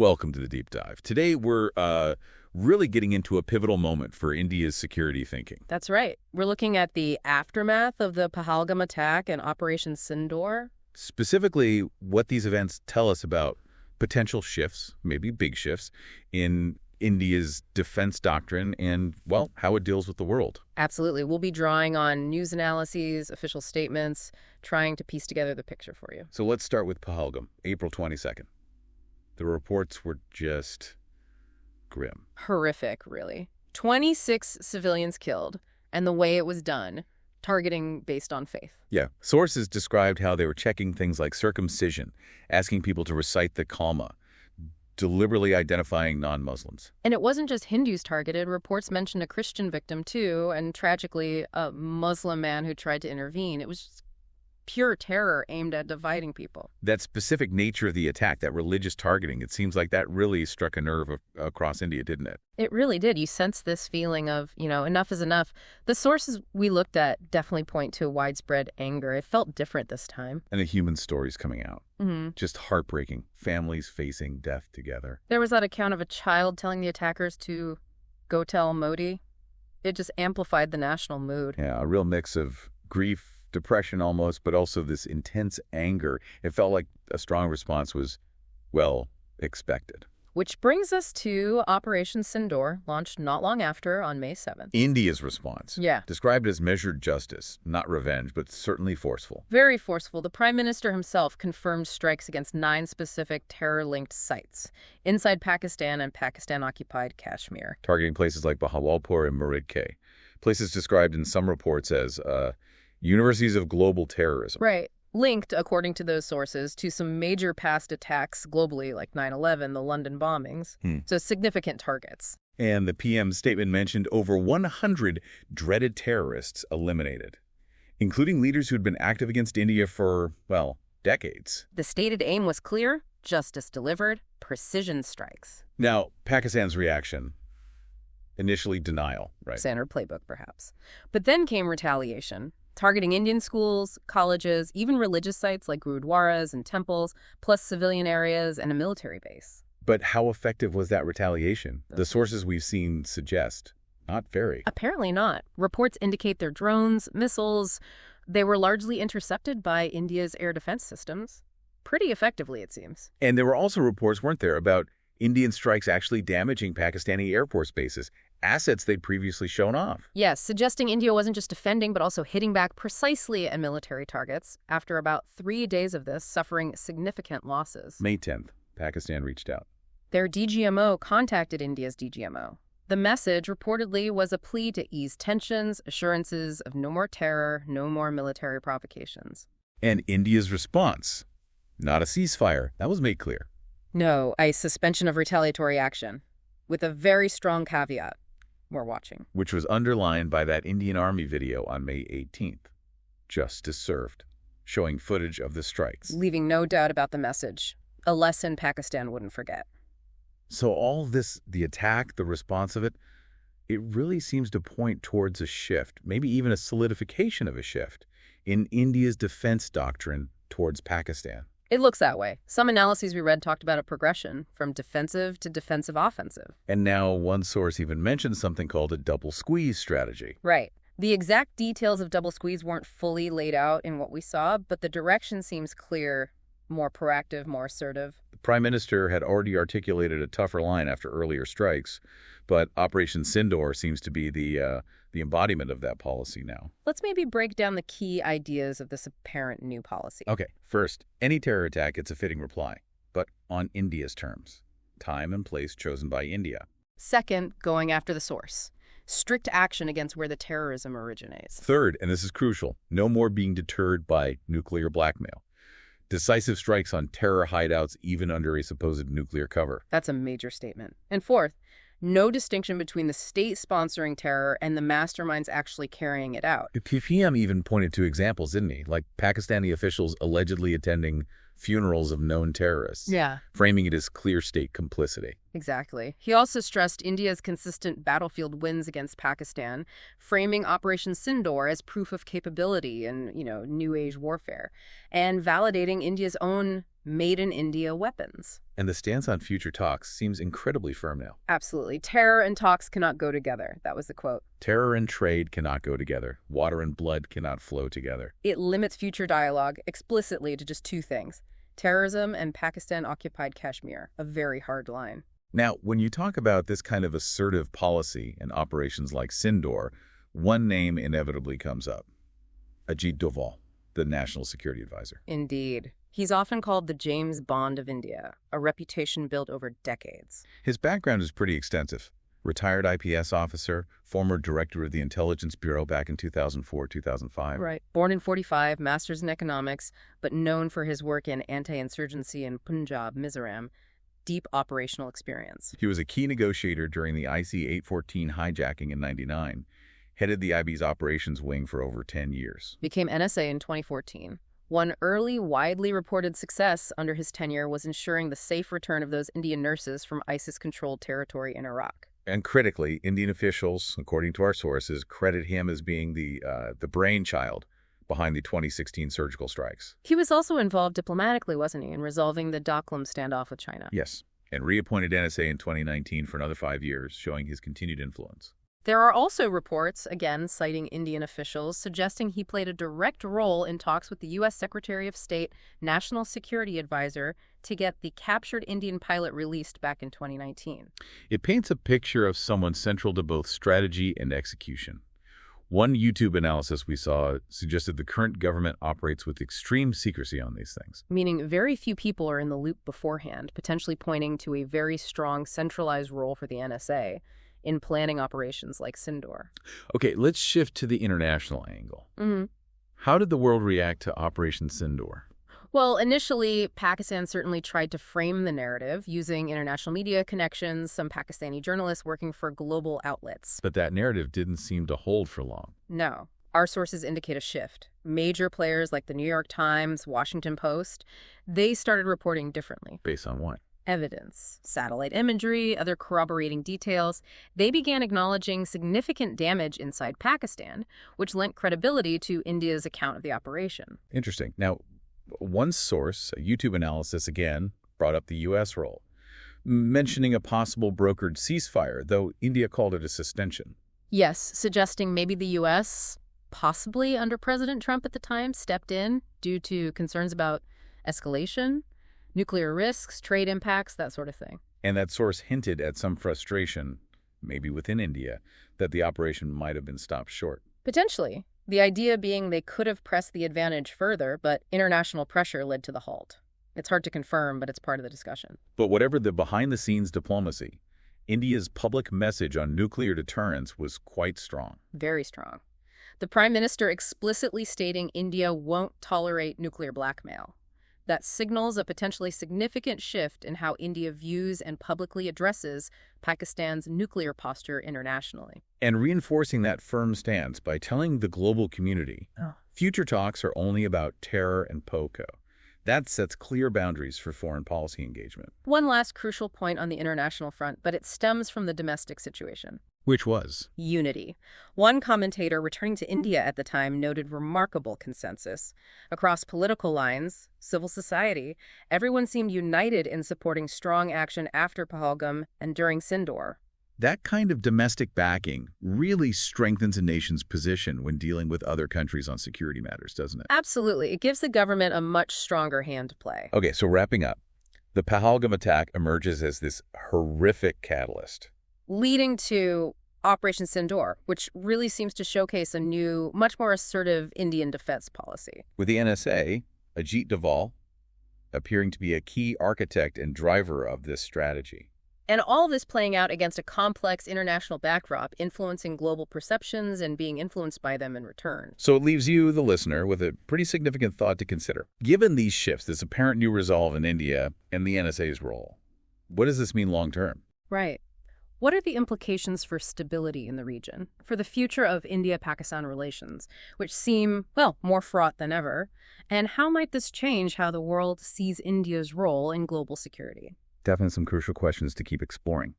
Welcome to the Deep Dive. Today, we're really getting into a pivotal moment for India's security thinking. That's right. We're looking at the aftermath of the Pahalgam attack and Operation Sindoor. Specifically, what these events tell us about potential shifts, maybe big shifts, in India's defense doctrine and, well, how it deals with the world. Absolutely. We'll be drawing on news analyses, official statements, trying to piece together the picture for you. So let's start with Pahalgam, April 22nd. The reports were just grim. Horrific, really. 26 civilians killed, and the way it was done, targeting based on faith. Yeah. Sources described how they were checking things like circumcision, asking people to recite the Kalma, deliberately identifying non-Muslims. And it wasn't just Hindus targeted. Reports mentioned a Christian victim, too, and tragically, a Muslim man who tried to intervene. It was just pure terror aimed at dividing people. That specific nature of the attack, that religious targeting, it seems like that really struck a nerve across India, didn't it? It really did. You sense this feeling of, enough is enough. The sources we looked at definitely point to widespread anger. It felt different this time. And the human stories coming out. Mm-hmm. Just heartbreaking. Families facing death together. There was that account of a child telling the attackers to go tell Modi. It just amplified the national mood. Yeah, a real mix of grief, depression almost, but also this intense anger. It felt like a strong response was, well, expected. Which brings us to Operation Sindoor, launched not long after on May 7th. India's response. Yeah. Described as measured justice, not revenge, but certainly forceful. Very forceful. The Prime Minister himself confirmed strikes against 9 specific terror-linked sites inside Pakistan and Pakistan-occupied Kashmir. Targeting places like Bahawalpur and Muridke. Places described in some reports as universities of global terrorism. Right. Linked, according to those sources, to some major past attacks globally, like 9/11, the London bombings. So significant targets. And the PM's statement mentioned over 100 dreaded terrorists eliminated, including leaders who'd been active against India for, well, decades. The stated aim was clear: justice delivered, precision strikes. Now, Pakistan's reaction, initially denial, right? Standard playbook, perhaps. But then came retaliation. Targeting Indian schools, colleges, even religious sites like gurudwaras and temples, plus civilian areas and a military base. But how effective was that retaliation? The sources we've seen suggest not very. Apparently not. Reports indicate their drones, missiles, they were largely intercepted by India's air defense systems. Pretty effectively, it seems. And there were also reports, weren't there, about Indian strikes actually damaging Pakistani Air Force bases, assets they'd previously shown off. Yes, suggesting India wasn't just defending, but also hitting back precisely at military targets. After about 3 days of this, suffering significant losses. May 10th, Pakistan reached out. Their DGMO contacted India's DGMO. The message reportedly was a plea to ease tensions, assurances of no more terror, no more military provocations. And India's response, not a ceasefire, that was made clear. No, a suspension of retaliatory action, with a very strong caveat. We're watching. Which was underlined by that Indian Army video on May 18th. Justice served, showing footage of the strikes. Leaving no doubt about the message. A lesson Pakistan wouldn't forget. So all this, the attack, the response of it, it really seems to point towards a shift, maybe even a solidification of a shift, in India's defense doctrine towards Pakistan. It looks that way. Some analyses we read talked about a progression from defensive to defensive offensive. And now one source even mentioned something called a double squeeze strategy. Right. The exact details of double squeeze weren't fully laid out in what we saw, but the direction seems clear, more proactive, more assertive. The Prime Minister had already articulated a tougher line after earlier strikes, but Operation Sindoor seems to be the embodiment of that policy now. Let's maybe break down the key ideas of this apparent new policy. Okay, first, any terror attack gets a fitting reply, but on India's terms. Time and place chosen by India. Second, going after the source. Strict action against where the terrorism originates. Third, and this is crucial, no more being deterred by nuclear blackmail. Decisive strikes on terror hideouts even under a supposed nuclear cover. That's a major statement. And fourth, no distinction between the state sponsoring terror and the masterminds actually carrying it out. PM even pointed to examples, didn't he? Like Pakistani officials allegedly attending funerals of known terrorists. Yeah. Framing it as clear state complicity. Exactly. He also stressed India's consistent battlefield wins against Pakistan, framing Operation Sindoor as proof of capability in, new age warfare, and validating India's own Made in India weapons. And the stance on future talks seems incredibly firm now. Absolutely. Terror and talks cannot go together. That was the quote. Terror and trade cannot go together. Water and blood cannot flow together. It limits future dialogue explicitly to just two things: terrorism and Pakistan-occupied Kashmir. A very hard line. Now, when you talk about this kind of assertive policy and operations like Sindoor, one name inevitably comes up: Ajit Doval, the National Security Advisor. Indeed. He's often called the James Bond of India, a reputation built over decades. His background is pretty extensive. Retired IPS officer, former director of the Intelligence Bureau back in 2004-2005. Right. Born in 45, master's in economics, but known for his work in anti-insurgency in Punjab, Mizoram. Deep operational experience. He was a key negotiator during the IC-814 hijacking in '99, headed the IB's operations wing for over 10 years. Became NSA in 2014. One early, widely reported success under his tenure was ensuring the safe return of those Indian nurses from ISIS-controlled territory in Iraq. And critically, Indian officials, according to our sources, credit him as being the brainchild behind the 2016 surgical strikes. He was also involved diplomatically, wasn't he, in resolving the Doctrine standoff with China? Yes, and reappointed NSA in 2019 for another 5 years, showing his continued influence. There are also reports, again citing Indian officials, suggesting he played a direct role in talks with the U.S. Secretary of State, National Security Advisor, to get the captured Indian pilot released back in 2019. It paints a picture of someone central to both strategy and execution. One YouTube analysis we saw suggested the current government operates with extreme secrecy on these things. Meaning very few people are in the loop beforehand, potentially pointing to a very strong centralized role for the NSA in planning operations like Sindoor. Okay, let's shift to the international angle. Mm-hmm. How did the world react to Operation Sindoor? Well, initially, Pakistan certainly tried to frame the narrative using international media connections, some Pakistani journalists working for global outlets. But that narrative didn't seem to hold for long. No. Our sources indicate a shift. Major players like the New York Times, Washington Post, they started reporting differently. Based on what? Evidence, satellite imagery, other corroborating details. They began acknowledging significant damage inside Pakistan, which lent credibility to India's account of the operation. Interesting. Now, one source, a YouTube analysis again, brought up the U.S. role, mentioning a possible brokered ceasefire, though India called it a suspension. Yes, suggesting maybe the U.S., possibly under President Trump at the time, stepped in due to concerns about escalation, nuclear risks, trade impacts, that sort of thing. And that source hinted at some frustration, maybe within India, that the operation might have been stopped short. Potentially. The idea being they could have pressed the advantage further, but international pressure led to the halt. It's hard to confirm, but it's part of the discussion. But whatever the behind-the-scenes diplomacy, India's public message on nuclear deterrence was quite strong. Very strong. The Prime Minister explicitly stating India won't tolerate nuclear blackmail. That signals a potentially significant shift in how India views and publicly addresses Pakistan's nuclear posture internationally. And reinforcing that firm stance by telling the global community, future talks are only about terror and POCO. That sets clear boundaries for foreign policy engagement. One last crucial point on the international front, but it stems from the domestic situation. Which was? Unity. One commentator returning to India at the time noted remarkable consensus. Across political lines, civil society, everyone seemed united in supporting strong action after Pahalgam and during Sindoor. That kind of domestic backing really strengthens a nation's position when dealing with other countries on security matters, doesn't it? Absolutely. It gives the government a much stronger hand to play. Okay, so wrapping up, the Pahalgam attack emerges as this horrific catalyst, leading to Operation Sindoor, which really seems to showcase a new, much more assertive Indian defense policy. with the NSA, Ajit Doval, appearing to be a key architect and driver of this strategy. And all this playing out against a complex international backdrop, influencing global perceptions and being influenced by them in return. So it leaves you, the listener, with a pretty significant thought to consider. Given these shifts, this apparent new resolve in India and the NSA's role, what does this mean long-term? Right. What are the implications for stability in the region, for the future of India-Pakistan relations, which seem, well, more fraught than ever? And how might this change how the world sees India's role in global security? Definitely some crucial questions to keep exploring.